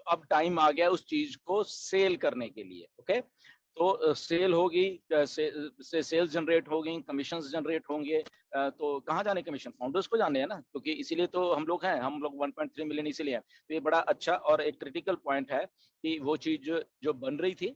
अब टाइम आ गया उस चीज को सेल करने के लिए। ओके, तो सेल होगी, से सेल्स जनरेट होगी, कमीशंस जनरेट होंगे, तो कहाँ जाने कमीशन? फाउंडर्स को जाने हैं ना, क्योंकि इसीलिए तो हम लोग हैं, हम लोग 1.3 मिलियन इसीलिए हैं। तो ये बड़ा अच्छा और एक क्रिटिकल पॉइंट है कि वो चीज जो बन रही थी,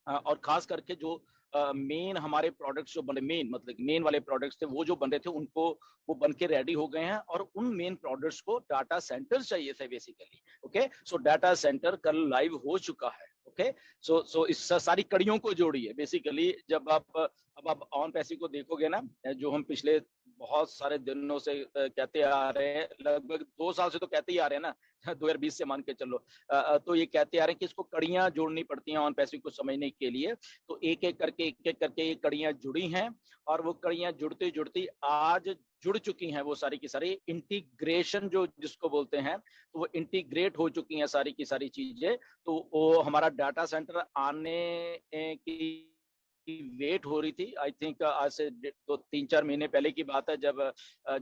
और खास करके जो मेन हमारे प्रोडक्ट्स जो बने, मेन मतलब मेन वाले प्रोडक्ट्स थे वो जो बन रहे थे, उनको वो बन के रेडी हो गए हैं, और उन मेन प्रोडक्ट्स को डाटा सेंटर चाहिए थे बेसिकली। ओके, सो डाटा सेंटर कल लाइव हो चुका है। ओके, सो इस सारी कड़ियों को जोड़िए बेसिकली। जब आप ऑन पैसिव को देखोगे ना, जो हम पिछले बहुत सारे दिनों से कहते आ रहे हैं, लगभग 2 साल से तो कहते ही आ रहे हैं ना, 2020 से मान के चलो, तो ये कहते आ रहे हैं कि इसको कड़ियां जोड़नी पड़ती हैं ऑन पैसिव को समझने के लिए। तो एक एक करके ये कड़ियां जुड़ी हैं, और वो कड़ियां जुड़ती जुड़ती आज जुड़ चुकी हैं वो सारी की सारी, इंटीग्रेशन जो जिसको बोलते हैं, तो वो इंटीग्रेट हो चुकी हैं सारी की सारी चीजें। तो वो हमारा डाटा सेंटर आने की वेट हो रही थी। आई थिंक आज से 2-3-4 महीने पहले की बात है, जब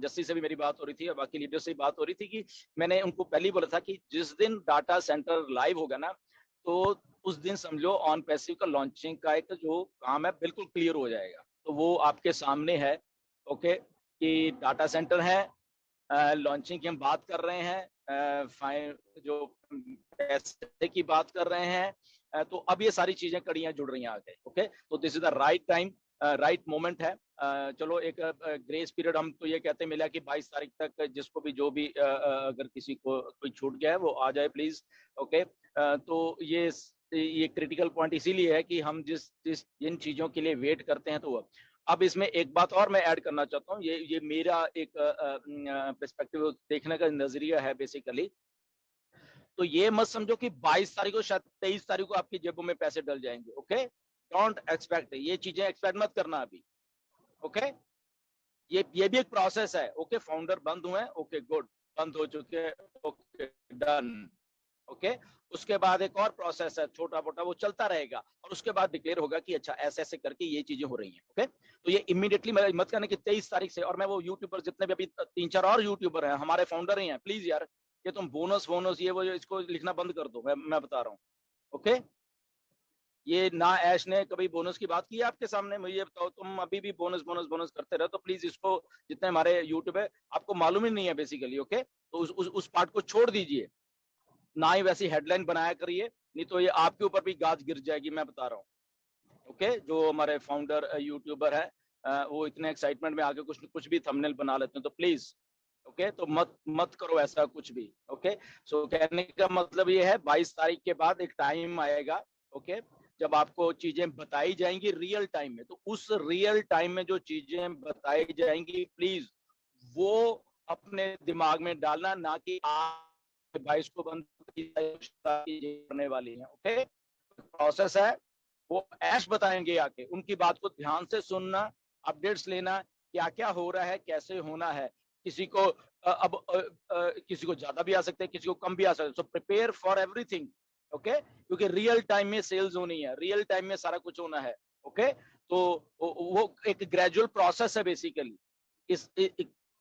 जस्सी से भी मेरी बात हो रही थी और बाकी लीडर से भी बात हो रही थी, कि मैंने उनको पहले ही बोला था कि जिस दिन डाटा सेंटर लाइव होगा ना, तो उस दिन समझो ऑन पैसिव का लॉन्चिंग का एक जो काम है बिल्कुल क्लियर हो जाएगा। तो वो आपके सामने है। ओके, कि डाटा सेंटर है, लॉन्चिंग की हम बात कर रहे हैं, फाइन जो पैसे की बात कर रहे हैं, तो अब ये सारी चीजें कड़ियां जुड़ रही हैं आगे। ओके, तो this is the right time, right moment है। चलो एक ग्रेस पीरियड हम तो ये कहते हैं मिला कि 22 तारीख तक जिसको भी जो भी अगर किसी को कोई छूट गया है वो आ जाए प्लीज। ओके, तो ये क्रिटिकल पॉइंट इसीलिए है कि हम जिस जिस जिन चीजों के लिए वेट करते हैं, तो अब इसमें एक बात और मैं ऐड करना चाहता हूँ, ये मेरा एक पर्सपेक्टिव देखने का नजरिया है बेसिकली। तो ये मत समझो कि 22 तारीख को, शायद 23 तारीख को आपकी जेबों में पैसे डल जाएंगे। ओके, डोंट एक्सपेक्ट, ये चीजें एक्सपेक्ट मत करना अभी। ओके, ये भी एक प्रोसेस है। ओके, फाउंडर बंद हुए, ओके गुड, बंद हो चुके, ओके डन। ओके, उसके बाद एक और प्रोसेस है छोटा मोटा, वो चलता रहेगा, और उसके बाद डिक्लेयर होगा कि अच्छा ऐसे ऐसे करके ये चीजें हो रही हैं। ओके, तो ये इमीडिएटली मत करने की 23 तारीख से। और मैं वो यूट्यूबर जितने भी अभी 3-4 और यूट्यूबर हैं हमारे फाउंडर ही हैं, प्लीज यार ये तुम बोनस बोनस ये वो इसको लिखना बंद कर दो, मैं बता रहा हूँ। ओके, ये ना ऐश ने कभी बोनस की बात की है आपके सामने? मुझे ये बताओ, तुम अभी भी बोनस बोनस बोनस करते रहो, तो प्लीज इसको, जितने हमारे यूट्यूब है आपको मालूम ही नहीं है बेसिकली। ओके, तो उस पार्ट को छोड़ दीजिए, ना ही वैसी हेडलाइन बनाया करिए, नहीं तो ये आपके ऊपर भी गाज गिर जाएगी, मैं बता रहा हूँ। ओके, जो हमारे फाउंडर यूट्यूबर है, वो इतने एक्साइटमेंट में आके कुछ भी थंबनेल बना लेते हैं, तो प्लीज ओके, तो मत मत करो ऐसा कुछ भी। ओके, सो कहने का मतलब ये है 22 तारीख के बाद एक टाइम आएगा, ओके, जब आपको चीजें बताई जाएंगी रियल टाइम में। तो उस रियल टाइम में जो चीजें बताई जाएंगी, प्लीज वो अपने दिमाग में डालना, ना कि आप 22 को बंद करने वाली है। ओके, प्रोसेस है, वो ऐश बताएंगे आके, उनकी बात को ध्यान से सुनना, अपडेट्स लेना, क्या क्या हो रहा है, कैसे होना है। किसी को किसी को ज्यादा भी आ सकते हैं, किसी को कम भी आ सकते हैं, so prepare for everything. Okay, क्योंकि रियल टाइम में सेल्स होनी है, रियल टाइम में सारा कुछ होना है। ओके, तो वो एक ग्रेजुअल प्रोसेस है बेसिकली। इस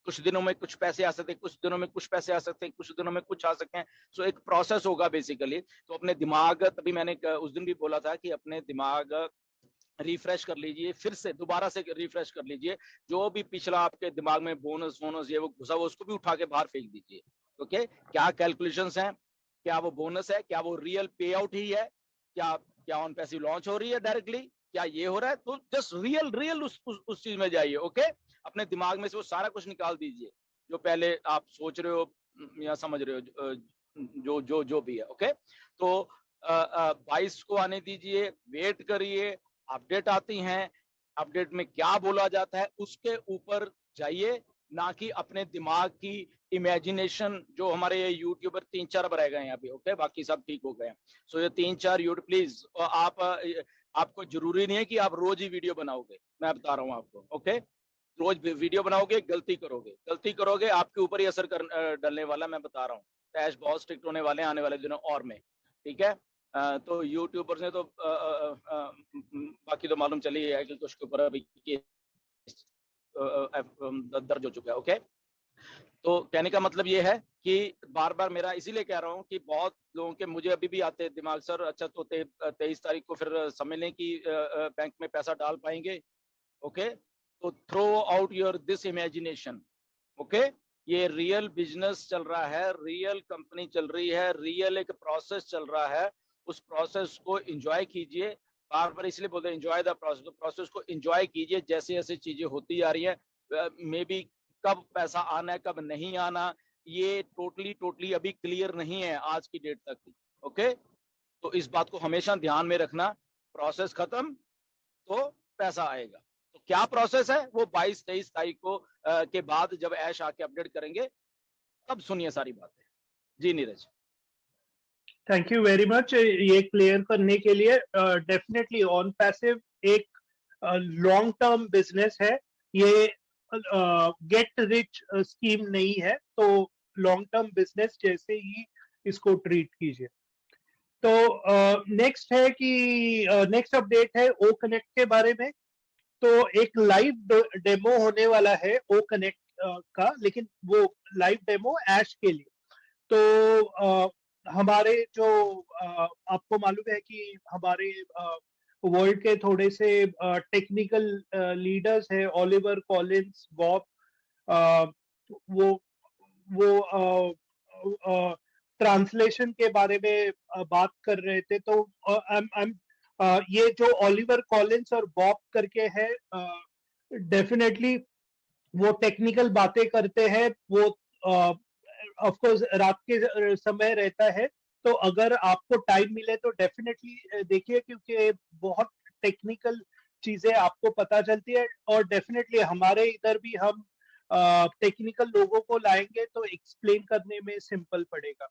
कुछ दिनों में कुछ पैसे आ सकते हैं, कुछ दिनों में कुछ पैसे आ सकते हैं, कुछ दिनों में कुछ आ सकते हैं। सो एक प्रोसेस होगा बेसिकली। तो अपने दिमाग, तभी मैंने उस दिन भी बोला था कि अपने दिमाग रिफ्रेश कर लीजिए, फिर से दोबारा से रिफ्रेश कर लीजिए। जो भी पिछला आपके दिमाग में बोनस बोनस ये वो घुसा हुआ, उसको भी उठा के बाहर फेंक दीजिए। ओके, क्या कैलकुलेशंस हैं, क्या वो बोनस है, क्या वो रियल पे आउट ही है, क्या क्या ऑन पैसिव लॉन्च हो रही है डायरेक्टली, क्या ये हो रहा है, तो जस्ट रियल रियल उस चीज में जाइए। ओके, अपने दिमाग में से वो सारा कुछ निकाल दीजिए जो पहले आप सोच रहे हो या समझ रहे हो, जो जो जो भी है। ओके, तो 22 को आने दीजिए, वेट करिए, अपडेट आती हैं, अपडेट में क्या बोला जाता है उसके ऊपर जाइए, ना कि अपने दिमाग की इमेजिनेशन। जो हमारे ये यूट्यूबर 3-4 रह गए हैं अभी, ओके, बाकी सब ठीक हो गए हैं। सो ये 3-4 यूट्यूब, प्लीज आप, आपको जरूरी नहीं है कि आप रोज ही वीडियो बनाओगे, मैं बता रहा हूँ आपको। ओके, रोज वीडियो बनाओगे, गलती करोगे आपके ऊपर ही असर डलने वाला, मैं बता रहा हूँ। टैश बहुत स्ट्रिक्ट होने वाले हैं आने वाले दिनों और में, ठीक है। तो यूट्यूबर्स ने तो बाकी तो मालूम चली है कि कुछ के ऊपर अभी केस दर्ज हो चुका है। ओके, तो कहने का मतलब ये है कि बार बार मेरा इसीलिए कह रहा हूँ कि बहुत लोगों के मुझे अभी भी आते हैं दिमाग, सर अच्छा तो 23 तारीख को फिर समझ लें कि बैंक में पैसा डाल पाएंगे। ओके, तो throw out your this imagination. Okay, ये रियल बिजनेस चल रहा है, रियल कंपनी चल रही है, रियल एक प्रोसेस चल रहा है। उस प्रोसेस को एंजॉय कीजिए। बार बार इसलिए बोलते हैं एंजॉय द प्रोसेस, तो प्रोसेस को एंजॉय कीजिए। जैसे जैसे चीजें होती जा रही है, मे बी कब पैसा आना है कब नहीं आना, ये टोटली अभी क्लियर नहीं है आज की डेट तक। ओके, तो इस बात को हमेशा ध्यान में रखना। प्रोसेस खत्म तो पैसा आएगा। तो क्या प्रोसेस है वो 22-23 तारीख को के बाद जब ऐश आके अपडेट करेंगे तब सुनिए सारी बातें। Ji Neeraj. Thank you very much ये क्लियर करने के लिए। डेफिनेटली ऑन पैसिव एक लॉन्ग टर्म बिजनेस है, ये गेट रिच स्कीम नहीं है, तो लॉन्ग टर्म बिजनेस जैसे ही इसको ट्रीट कीजिए। तो नेक्स्ट है कि नेक्स्ट अपडेट है ओ कनेक्ट के बारे में। तो एक लाइव डेमो होने वाला है ओ कनेक्ट का, लेकिन वो लाइव डेमो ऐश के लिए। तो हमारे जो आपको मालूम है कि हमारे वर्ल्ड के थोड़े से टेक्निकल लीडर्स हैं, ओलिवर कॉलिंस, बॉब, वो ट्रांसलेशन के बारे में बात कर रहे थे। तो ये जो ओलिवर कॉलिंस और बॉब करके है, डेफिनेटली वो टेक्निकल बातें करते हैं। वो ऑफ कोर्स रात के समय रहता है, तो अगर आपको टाइम मिले तो डेफिनेटली देखिए, क्योंकि बहुत टेक्निकल चीजें आपको पता चलती है। और डेफिनेटली हमारे इधर भी हम टेक्निकल लोगों को लाएंगे तो एक्सप्लेन करने में सिंपल पड़ेगा।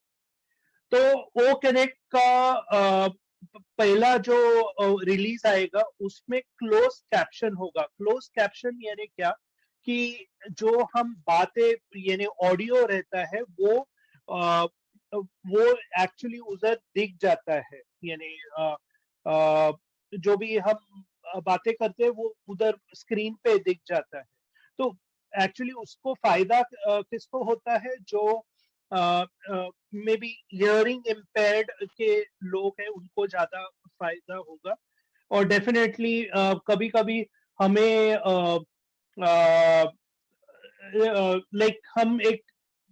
तो ओ कनेक्ट का पहला जो रिलीज आएगा उसमें क्लोज कैप्शन होगा। क्लोज कैप्शन यानी क्या, कि जो हम बातें यानी ऑडियो रहता है वो एक्चुअली उधर दिख जाता है, यानी जो भी हम बातें करते हैं वो उधर स्क्रीन पे दिख जाता है। तो एक्चुअली उसको फायदा किसको होता है, जो मे बी हियरिंग इम्पेयर्ड के लोग हैं उनको ज्यादा फायदा होगा। और डेफिनेटली कभी कभी हमें लाइक हम एक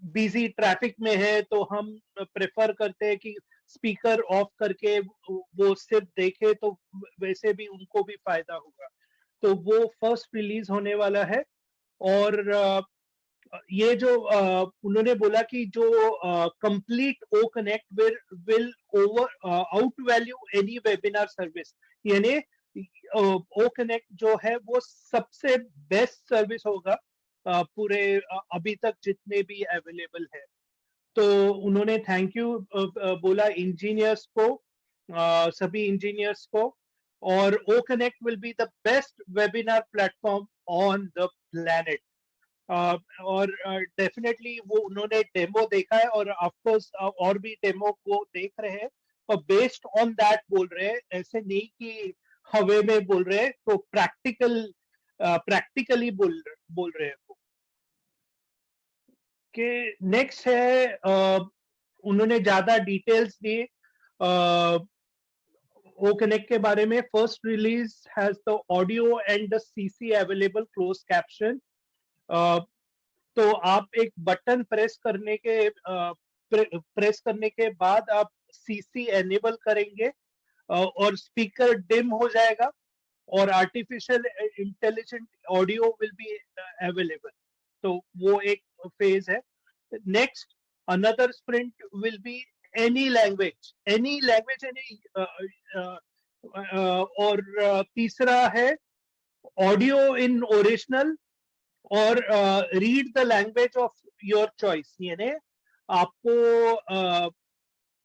बिजी ट्रैफिक में है तो हम प्रेफर करते हैं कि स्पीकर ऑफ करके वो सिर्फ देखे, तो वैसे भी उनको भी फायदा होगा। तो वो फर्स्ट रिलीज होने वाला है। और ये जो उन्होंने बोला कि जो complete O connect will over out value any webinar service, यानी ओ कनेक्ट जो है वो सबसे बेस्ट सर्विस होगा पूरे अभी तक जितने भी अवेलेबल है। तो उन्होंने थैंक यू बोला इंजीनियर्स को, सभी इंजीनियर्स को। और O connect will be the best webinar platform on the planet. और डेफिनेटली वो उन्होंने डेमो देखा है और ऑफकोर्स और भी डेमो को देख रहे हैं और बेस्ड ऑन दैट बोल रहे हैं, ऐसे नहीं कि हवे में बोल रहे हैं। तो प्रैक्टिकली बोल रहे हैं वो। के नेक्स्ट है उन्होंने ज्यादा डिटेल्स दिए ओ कनेक्ट के बारे में। First release has the audio and the CC available close caption. तो आप एक बटन प्रेस करने के बाद आप सीसी एनेबल करेंगे और स्पीकर डिम हो जाएगा और artificial intelligent audio will be available. तो वो एक फेज है। Next, another sprint will be any language और तीसरा है ऑडियो इन ओरिजिनल और read the language of your choice, यानी आपको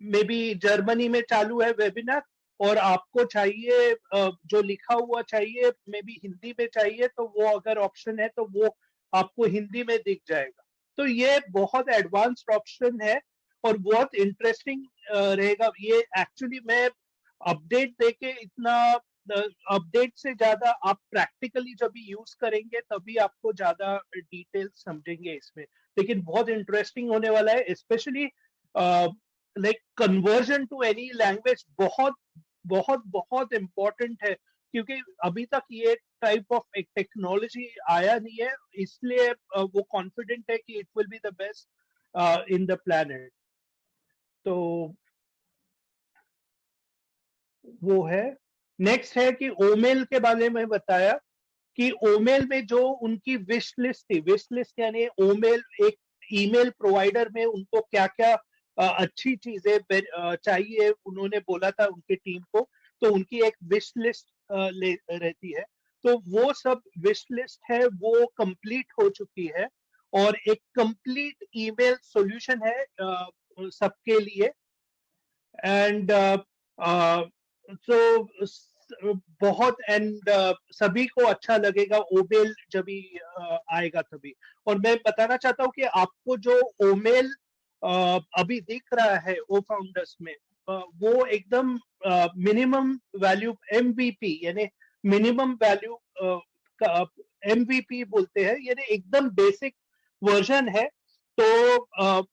मे बी जर्मनी में चालू है वेबिनार और आपको चाहिए जो लिखा हुआ चाहिए, मे बी हिंदी में चाहिए, तो वो अगर ऑप्शन है तो वो आपको हिंदी में दिख जाएगा। तो ये बहुत एडवांस्ड ऑप्शन है और बहुत इंटरेस्टिंग रहेगा। ये एक्चुअली मैं अपडेट देके इतना अपडेट से ज्यादा आप प्रैक्टिकली जब भी यूज करेंगे तभी आपको ज्यादा डिटेल समझेंगे इसमें। लेकिन बहुत इंटरेस्टिंग होने वाला है, specially like conversion to any language बहुत बहुत बहुत इम्पोर्टेंट है, क्योंकि अभी तक ये टाइप ऑफ एक टेक्नोलॉजी आया नहीं है, इसलिए वो कॉन्फिडेंट है कि it will be the best in the planet. तो वो है। नेक्स्ट है कि ओमेल के बारे में बताया कि ओमेल में जो उनकी विश लिस्ट थी, विश लिस्ट यानी ओमेल एक ईमेल प्रोवाइडर में उनको क्या क्या अच्छी चीजें चाहिए, उन्होंने बोला था उनकी टीम को, तो उनकी एक विश लिस्ट रहती है। तो वो सब विश लिस्ट है वो कंप्लीट हो चुकी है, और एक कंप्लीट ईमेल सॉल्यूशन है सबके लिए। एंड तो बहुत एंड सभी को अच्छा लगेगा ओमेल जब भी आएगा तभी। और मैं बताना चाहता हूँ कि आपको जो ओमेल अभी दिख रहा है ओ फाउंडर्स में, वो एकदम मिनिमम वैल्यू MVP यानी मिनिमम वैल्यू का MVP बोलते हैं, यानी एकदम बेसिक वर्जन है। तो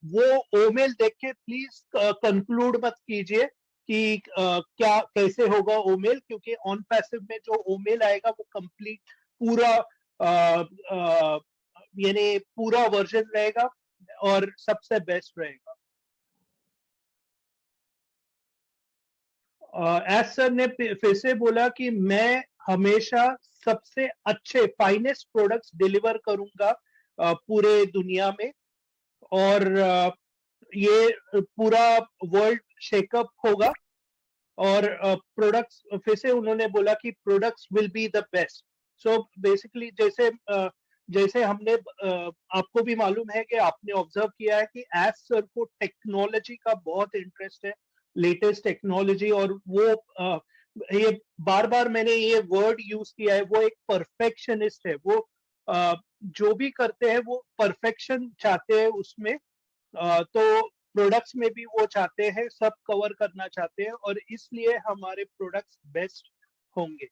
वो ओमेल देख के प्लीज कंक्लूड मत कीजिए कि क्या कैसे होगा ओमेल, क्योंकि ऑन पैसिव में जो ओमेल आएगा वो कंप्लीट पूरा यानी पूरा वर्जन रहेगा और सबसे बेस्ट रहेगा। एज सर ने फिर से बोला कि मैं हमेशा सबसे अच्छे फाइनेस्ट प्रोडक्ट्स डिलीवर करूंगा पूरे दुनिया में, और ये पूरा वर्ल्ड शेकअप होगा। और प्रोडक्ट्स फिर से उन्होंने बोला कि products will be the best. So basically जैसे हमने आपको भी मालूम है कि आपने ऑब्जर्व किया है कि एज सर को टेक्नोलॉजी का बहुत इंटरेस्ट है, लेटेस्ट टेक्नोलॉजी, और वो ये बार बार मैंने ये वर्ड यूज किया है, वो एक परफेक्शनिस्ट है। वो जो भी करते हैं वो परफेक्शन चाहते हैं उसमें। तो प्रोडक्ट्स में भी वो चाहते हैं, सब कवर करना चाहते हैं, और इसलिए हमारे प्रोडक्ट्स बेस्ट होंगे।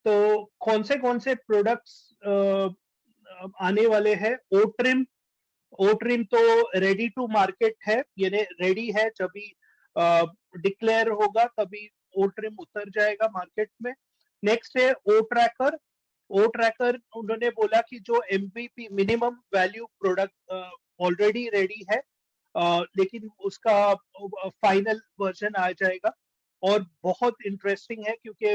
तो कौन से प्रोडक्ट्स आने वाले हैं? ओट्रिम तो रेडी टू मार्केट है, यानी रेडी है, जब भी डिक्लेयर होगा तभी ओट्रिम उतर जाएगा मार्केट में। नेक्स्ट है ओ ट्रैकर उन्होंने बोला कि जो MVP minimum value product already ready है, लेकिन उसका फाइनल वर्जन आ जाएगा। और बहुत इंटरेस्टिंग है क्योंकि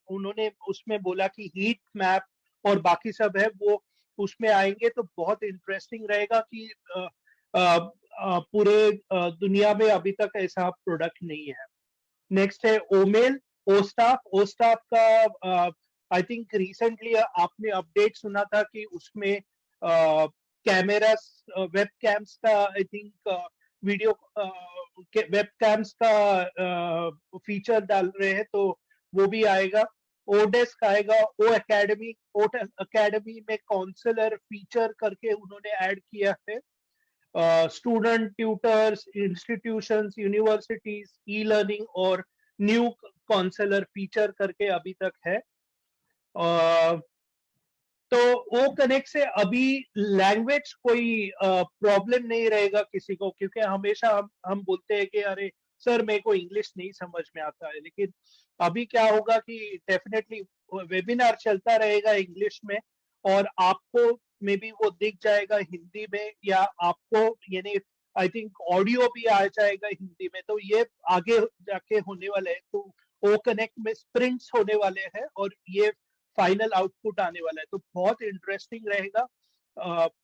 उन्होंने उसमें बोला कि हीट मैप और बाकी सब है वो उसमें आएंगे, तो बहुत इंटरेस्टिंग रहेगा कि पूरे दुनिया में अभी तक ऐसा प्रोडक्ट नहीं है। नेक्स्ट है ओमेल ओस्टाफ का आई थिंक रिसेंटली आपने अपडेट सुना था कि उसमें कैमरास वेब कैम्स का I think video web camps का फीचर डाल रहे हैं, तो वो भी आएगा। ओडेस्क आएगा, ओ अकेडमी में काउंसलर फीचर करके उन्होंने ऐड किया है। Student tutors, institutions, universities, e learning और न्यू काउंसलर फीचर करके अभी तक है। तो ओ कनेक्ट से अभी लैंग्वेज कोई प्रॉब्लम नहीं रहेगा किसी को, क्योंकि हमेशा हम बोलते हैं कि अरे सर मेरे को इंग्लिश नहीं समझ में आता है, लेकिन अभी क्या होगा कि डेफिनेटली वेबिनार चलता रहेगा इंग्लिश में, और आपको मे बी वो दिख जाएगा हिंदी में, या आपको यानी आई थिंक ऑडियो भी आ जाएगा हिंदी में। तो ये आगे जाके होने वाले है। तो ओ कनेक्ट में स्प्रिंट्स होने वाले हैं और ये फाइनल आउटपुट आने वाला है, तो बहुत इंटरेस्टिंग रहेगा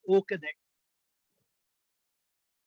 ओ कनेक्ट।